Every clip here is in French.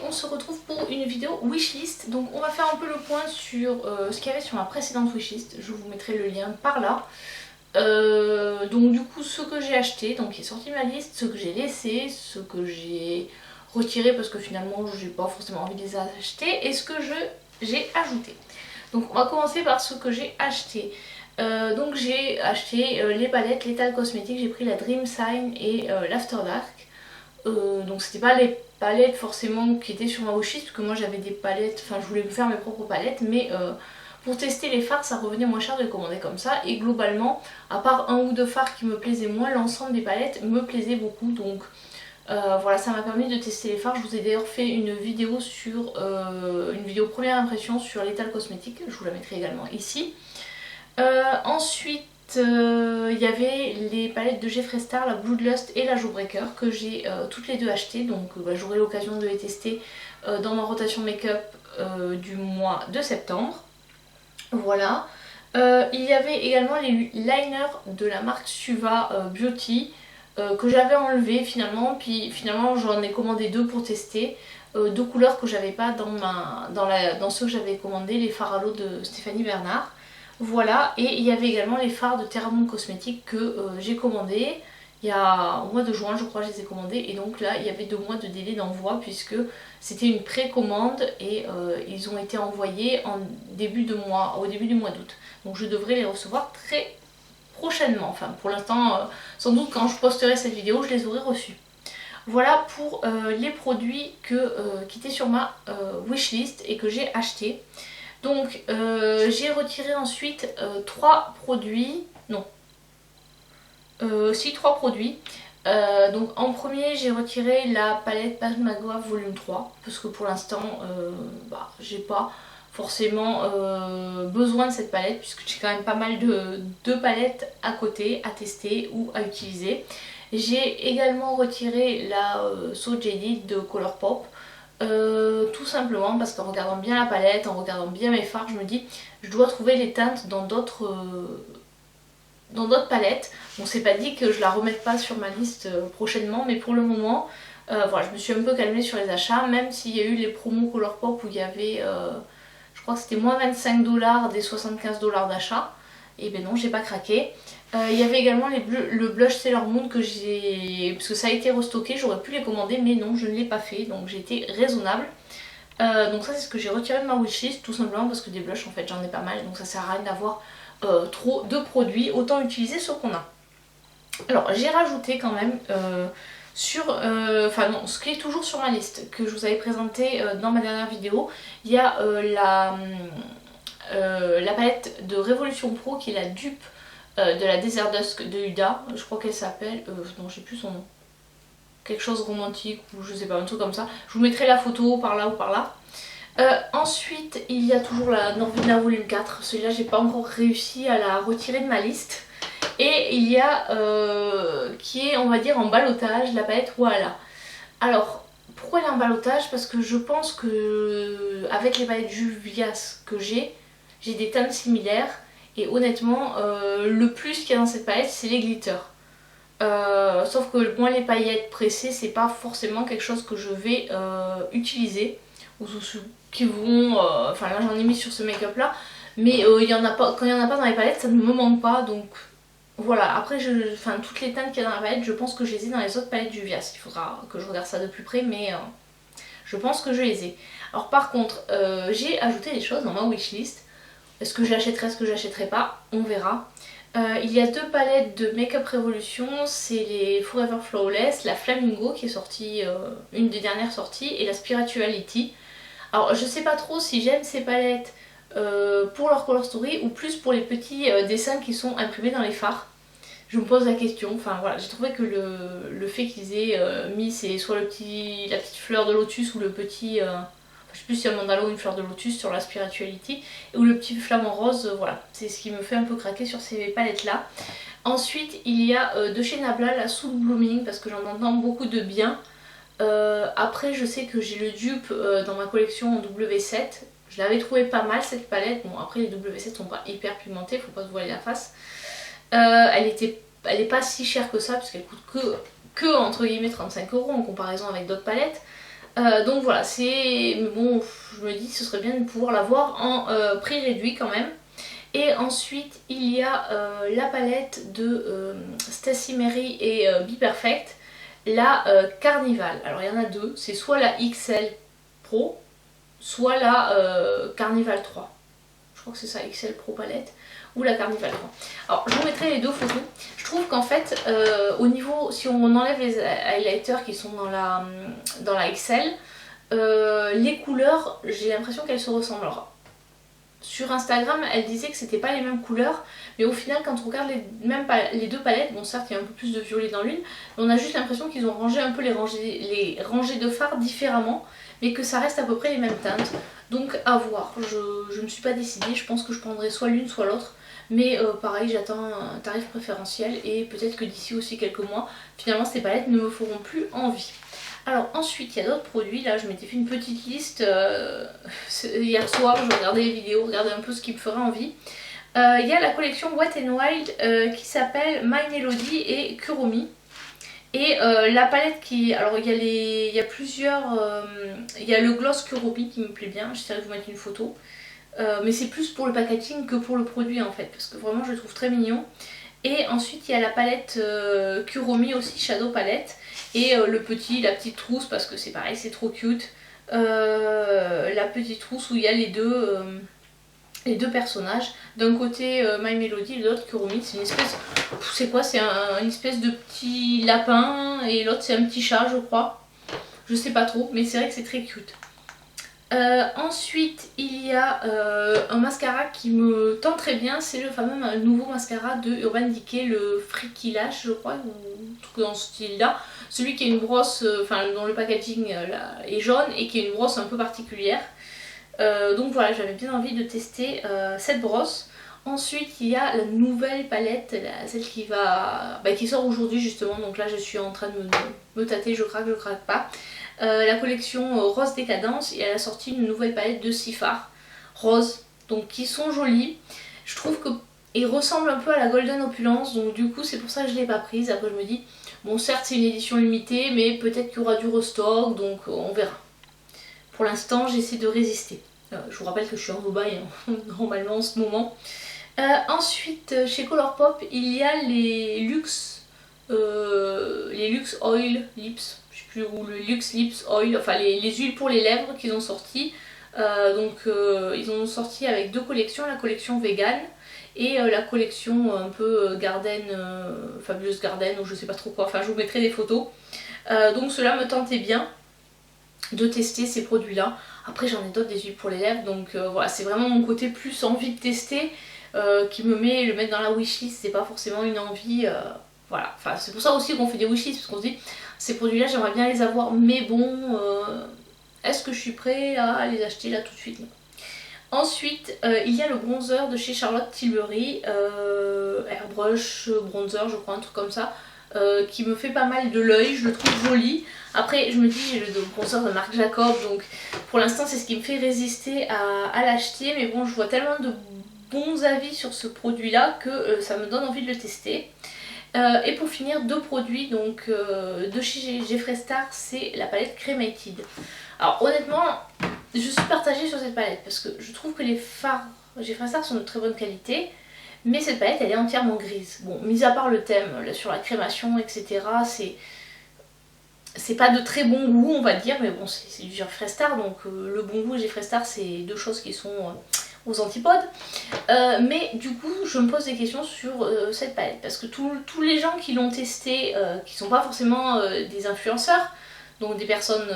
on se retrouve pour une vidéo wishlist. Donc on va faire un peu le point sur ce qu'il y avait sur ma précédente wishlist. Je vous mettrai le lien par là. Donc du coup ce que j'ai acheté, donc qui est sorti de ma liste, ce que j'ai laissé, ce que j'ai retiré parce que finalement j'ai pas forcément envie de les acheter, et ce que j'ai ajouté. Donc on va commencer par ce que j'ai acheté. Donc j'ai acheté les palettes Lethal Cosmetics, j'ai pris la Dream Sign et l'After Dark. Donc c'était pas les palettes forcément qui étaient sur ma wishlist, parce que moi j'avais des palettes, enfin je voulais me faire mes propres palettes, mais pour tester les fards ça revenait moins cher de les commander comme ça, et globalement à part un ou deux fards qui me plaisaient moins, l'ensemble des palettes me plaisait beaucoup. Donc voilà, ça m'a permis de tester les fards. Je vous ai d'ailleurs fait une vidéo sur une vidéo première impression sur Lethal Cosmetics, je vous la mettrai également ici. Ensuite il y avait les palettes de Jeffree Star, la Bloodlust et la Jawbreaker, que j'ai toutes les deux achetées, donc j'aurai l'occasion de les tester dans ma rotation make-up du mois de septembre. Voilà. Il y avait également les liners de la marque Suva Beauty que j'avais enlevé finalement, puis finalement j'en ai commandé deux pour tester, deux couleurs que j'avais pas dans ceux que j'avais commandé, les fards à l'eau de Stéphanie Bernard. Voilà, et il y avait également les fards de Terra Moon Cosmetics que j'ai commandé il y a au mois de juin, je crois, je les ai commandés, et donc là il y avait 2 mois de délai d'envoi puisque c'était une précommande et ils ont été envoyés au début du mois d'août. Donc je devrais les recevoir très prochainement, enfin pour l'instant sans doute quand je posterai cette vidéo je les aurai reçus. Voilà pour les produits qui étaient sur ma wishlist et que j'ai acheté. Donc j'ai retiré ensuite 3 produits, non, 3 produits. Donc en premier j'ai retiré la palette Pat McGrath volume 3 parce que pour l'instant j'ai pas forcément besoin de cette palette puisque j'ai quand même pas mal de palettes à côté à tester ou à utiliser. J'ai également retiré la So Jaded de Colourpop. Tout simplement parce qu'en regardant bien la palette, en regardant bien mes fards, je me dis je dois trouver les teintes dans d'autres palettes. Bon, c'est pas dit que je la remette pas sur ma liste prochainement, mais pour le moment voilà, je me suis un peu calmée sur les achats, même s'il y a eu les promos Colourpop où il y avait je crois que c'était moins 25$ des 75$ d'achat, et ben non, j'ai pas craqué. Il y avait également le blush Sailor Moon que j'ai, parce que ça a été restocké, j'aurais pu les commander mais non, je ne l'ai pas fait, donc j'ai été raisonnable. Donc ça c'est ce que j'ai retiré de ma wishlist, tout simplement parce que des blushs en fait j'en ai pas mal, donc ça sert à rien d'avoir trop de produits, autant utiliser ce qu'on a. Alors j'ai rajouté quand même ce qui est toujours sur ma liste, que je vous avais présenté dans ma dernière vidéo, il y a la palette de Révolution Pro qui est la dupe de la Desert Dusk de Huda, je crois qu'elle s'appelle, non j'ai plus son nom, quelque chose romantique ou je sais pas, un truc comme ça, je vous mettrai la photo par là ou par là. Ensuite il y a toujours la Norvina volume 4, celui-là j'ai pas encore réussi à la retirer de ma liste. Et il y a qui est on va dire en ballottage, la palette Voilà. Alors pourquoi elle est en ballottage? Parce que je pense que avec les palettes Juvias que j'ai des teintes similaires. Et honnêtement, le plus qu'il y a dans cette palette, c'est les glitters. Sauf que moi, les paillettes pressées, c'est pas forcément quelque chose que je vais utiliser. Ou qui vont. Enfin, là, j'en ai mis sur ce make-up là. Mais il y en a pas, quand il n'y en a pas dans les palettes, ça ne me manque pas. Donc voilà. Après, toutes les teintes qu'il y a dans la palette, je pense que je les ai dans les autres palettes Juvias. Il faudra que je regarde ça de plus près, mais je pense que je les ai. Alors, par contre, j'ai ajouté des choses dans ma wishlist. Est-ce que j'achèterai, est-ce que j'achèterai pas? On verra. Il y a 2 palettes de Make-up Revolution, c'est les Forever Flawless, la Flamingo qui est sortie, une des dernières sorties, et la Spirituality. Alors je sais pas trop si j'aime ces palettes pour leur color story ou plus pour les petits dessins qui sont imprimés dans les fards. Je me pose la question, enfin voilà, j'ai trouvé que le fait qu'ils aient mis soit la petite fleur de lotus ou le petit... je sais plus si y a un mandala ou une fleur de lotus sur la Spirituality, ou le petit flamant rose, voilà, c'est ce qui me fait un peu craquer sur ces palettes là. Ensuite il y a de chez Nabla la Soul Blooming, parce que j'en entends beaucoup de bien. Après je sais que j'ai le dupe dans ma collection en W7, je l'avais trouvé pas mal cette palette. Bon après les W7 sont pas hyper pigmentées, faut pas se voiler la face. Elle est pas si chère que ça, puisqu'elle coûte que entre guillemets 35€ en comparaison avec d'autres palettes. Donc voilà, c'est... Mais bon, je me dis ce serait bien de pouvoir l'avoir en prix réduit quand même. Et ensuite, il y a la palette de Stacy Mary et Be Perfect, la Carnival. Alors il y en a deux, c'est soit la XL Pro, soit la Carnival 3. Je crois que c'est ça, XL Pro palette, ou la Carnival 3. Alors je vous mettrai les deux photos. Je trouve qu'en fait, au niveau, si on enlève les highlighters qui sont dans la XL, les couleurs, j'ai l'impression qu'elles se ressemblent. Alors, sur Instagram, elle disait que c'était pas les mêmes couleurs, mais au final, quand on regarde les deux palettes, bon certes il y a un peu plus de violet dans l'une, mais on a juste l'impression qu'ils ont rangé un peu les rangées de fards différemment, mais que ça reste à peu près les mêmes teintes. Donc à voir, je ne me suis pas décidée, je pense que je prendrai soit l'une soit l'autre, mais pareil, j'attends un tarif préférentiel et peut-être que d'ici aussi quelques mois, finalement ces palettes ne me feront plus envie. Alors ensuite il y a d'autres produits, là je m'étais fait une petite liste hier soir, je regardais les vidéos, regardais un peu ce qui me ferait envie. Il y a la collection Wet n Wild qui s'appelle My Melody et Kuromi. Et la palette qui... Alors il y a plusieurs... il y a le gloss Kuromi qui me plaît bien, j'essaierai de vous mettre une photo. Mais c'est plus pour le packaging que pour le produit en fait, parce que vraiment je le trouve très mignon. Et ensuite il y a la palette Kuromi aussi, Shadow Palette. Et la petite trousse, parce que c'est pareil, c'est trop cute. La petite trousse où il y a les deux personnages. D'un côté My Melody et de l'autre Kuromi. C'est une espèce... C'est quoi? C'est une espèce de petit lapin et l'autre c'est un petit chat je crois. Je sais pas trop, mais c'est vrai que c'est très cute. Ensuite il y a un mascara qui me tend très bien, c'est le fameux nouveau mascara de Urban Decay, le Freaky Lash je crois, ou un truc dans ce style là. Celui qui a une brosse, enfin dont le packaging là, est jaune et qui a une brosse un peu particulière. Donc voilà, j'avais bien envie de tester cette brosse. Ensuite il y a la nouvelle palette, celle qui sort aujourd'hui justement, donc là je suis en train de me tâter, je craque pas. La collection Rose Décadence, et elle a sorti une nouvelle palette de 6 fards roses, donc qui sont jolies. Je trouve qu'ils ressemblent un peu à la Golden Opulence, donc du coup c'est pour ça que je ne l'ai pas prise. Après je me dis, bon certes c'est une édition limitée, mais peut-être qu'il y aura du restock, donc on verra. Pour l'instant j'essaie de résister. Je vous rappelle que je suis en Dubaï normalement en ce moment. Ensuite chez Colourpop il y a les Luxe Oil Lips, ou le Luxe Lips Oil, enfin les huiles pour les lèvres qu'ils ont sorti. Ils ont sorti avec deux collections, la collection vegan et la collection un peu Garden, Fabuleuse Garden ou je sais pas trop quoi, enfin je vous mettrai des photos. Donc cela me tentait bien de tester ces produits là. Après j'en ai d'autres des huiles pour les lèvres, donc voilà, c'est vraiment mon côté plus envie de tester qui me met le mettre dans la wishlist, c'est pas forcément une envie. Voilà, enfin c'est pour ça aussi qu'on fait des wishlists, parce qu'on se dit ces produits là j'aimerais bien les avoir, mais bon est-ce que je suis prêt à les acheter là tout de suite? Non. Ensuite il y a le bronzer de chez Charlotte Tilbury, Airbrush bronzer je crois, un truc comme ça, qui me fait pas mal de l'œil, je le trouve joli. Après je me dis le bronzer de Marc Jacob, donc pour l'instant c'est ce qui me fait résister à l'acheter, mais bon je vois tellement de bons avis sur ce produit là que ça me donne envie de le tester. Et pour finir, deux produits donc, de chez Jeffree Star, c'est la palette Cremated. Alors honnêtement, je suis partagée sur cette palette parce que je trouve que les fards Jeffree Star sont de très bonne qualité, mais cette palette elle est entièrement grise. Bon, mis à part le thème là, sur la crémation, etc., c'est pas de très bon goût on va dire, mais bon c'est du Jeffree Star, donc le bon goût et Jeffree Star c'est deux choses qui sont aux antipodes. Mais du coup je me pose des questions sur cette palette, parce que tous les gens qui l'ont testée, qui sont pas forcément des influenceurs, donc des personnes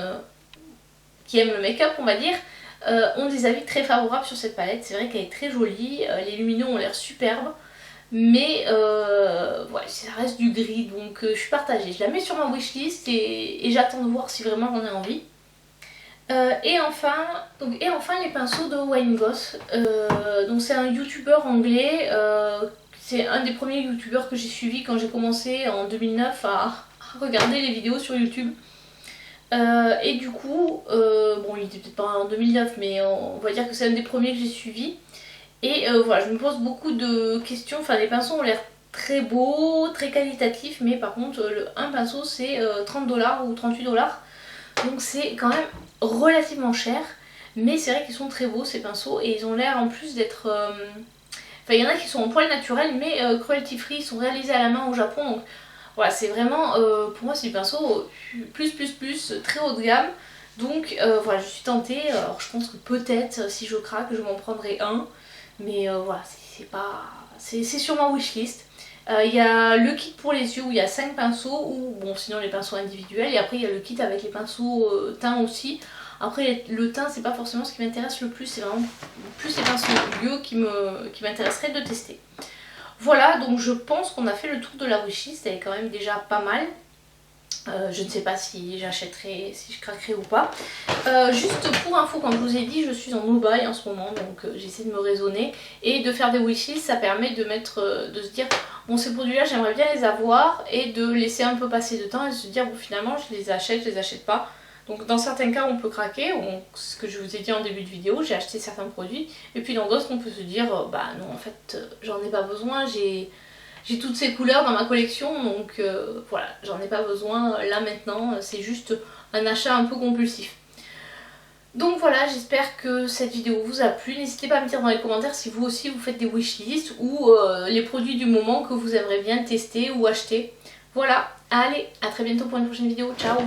qui aiment le make-up on va dire, ont des avis très favorables sur cette palette. C'est vrai qu'elle est très jolie, les lumineux ont l'air superbes, mais ouais, ça reste du gris, donc je suis partagée. Je la mets sur ma wishlist et j'attends de voir si vraiment j'en ai envie. Et enfin les pinceaux de Wayne Goss. Donc c'est un youtubeur anglais, c'est un des premiers youtubeurs que j'ai suivi quand j'ai commencé en 2009 à regarder les vidéos sur YouTube. Et du coup, bon il était peut-être pas en 2009, mais on va dire que c'est un des premiers que j'ai suivi. Et voilà, je me pose beaucoup de questions, enfin les pinceaux ont l'air très beaux, très qualitatifs, mais par contre un pinceau c'est 30$ ou 38$. Donc c'est quand même relativement cher. Mais c'est vrai qu'ils sont très beaux ces pinceaux et ils ont l'air en plus d'être... Enfin il y en a qui sont en poil naturel mais cruelty free, ils sont réalisés à la main au Japon. Donc voilà, c'est vraiment, pour moi c'est du pinceau plus, très haut de gamme. Donc voilà, je suis tentée. Alors je pense que peut-être si je craque, je m'en prendrai un. Mais voilà, c'est pas... c'est sur ma wishlist. Il y a le kit pour les yeux où il y a 5 pinceaux, ou bon sinon les pinceaux individuels. Et après il y a le kit avec les pinceaux teints aussi. Après le teint c'est pas forcément ce qui m'intéresse le plus, c'est vraiment plus les pinceaux yeux qui m'intéresseraient de tester. Voilà, donc je pense qu'on a fait le tour de la wishlist, elle est quand même déjà pas mal. Je ne sais pas si j'achèterai, si je craquerai ou pas. Juste pour info, comme je vous ai dit, je suis en no-buy en ce moment, donc j'essaie de me raisonner. Et de faire des wishlists, ça permet de de se dire, bon ces produits là j'aimerais bien les avoir, et de laisser un peu passer de temps et de se dire, bon finalement je les achète pas. Donc dans certains cas on peut craquer, ce que je vous ai dit en début de vidéo, j'ai acheté certains produits. Et puis dans d'autres on peut se dire, bah non en fait j'en ai pas besoin, j'ai toutes ces couleurs dans ma collection, donc voilà, j'en ai pas besoin là maintenant, c'est juste un achat un peu compulsif. Donc voilà, j'espère que cette vidéo vous a plu. N'hésitez pas à me dire dans les commentaires si vous aussi vous faites des wishlists ou les produits du moment que vous aimeriez bien tester ou acheter. Voilà, allez, à très bientôt pour une prochaine vidéo, ciao!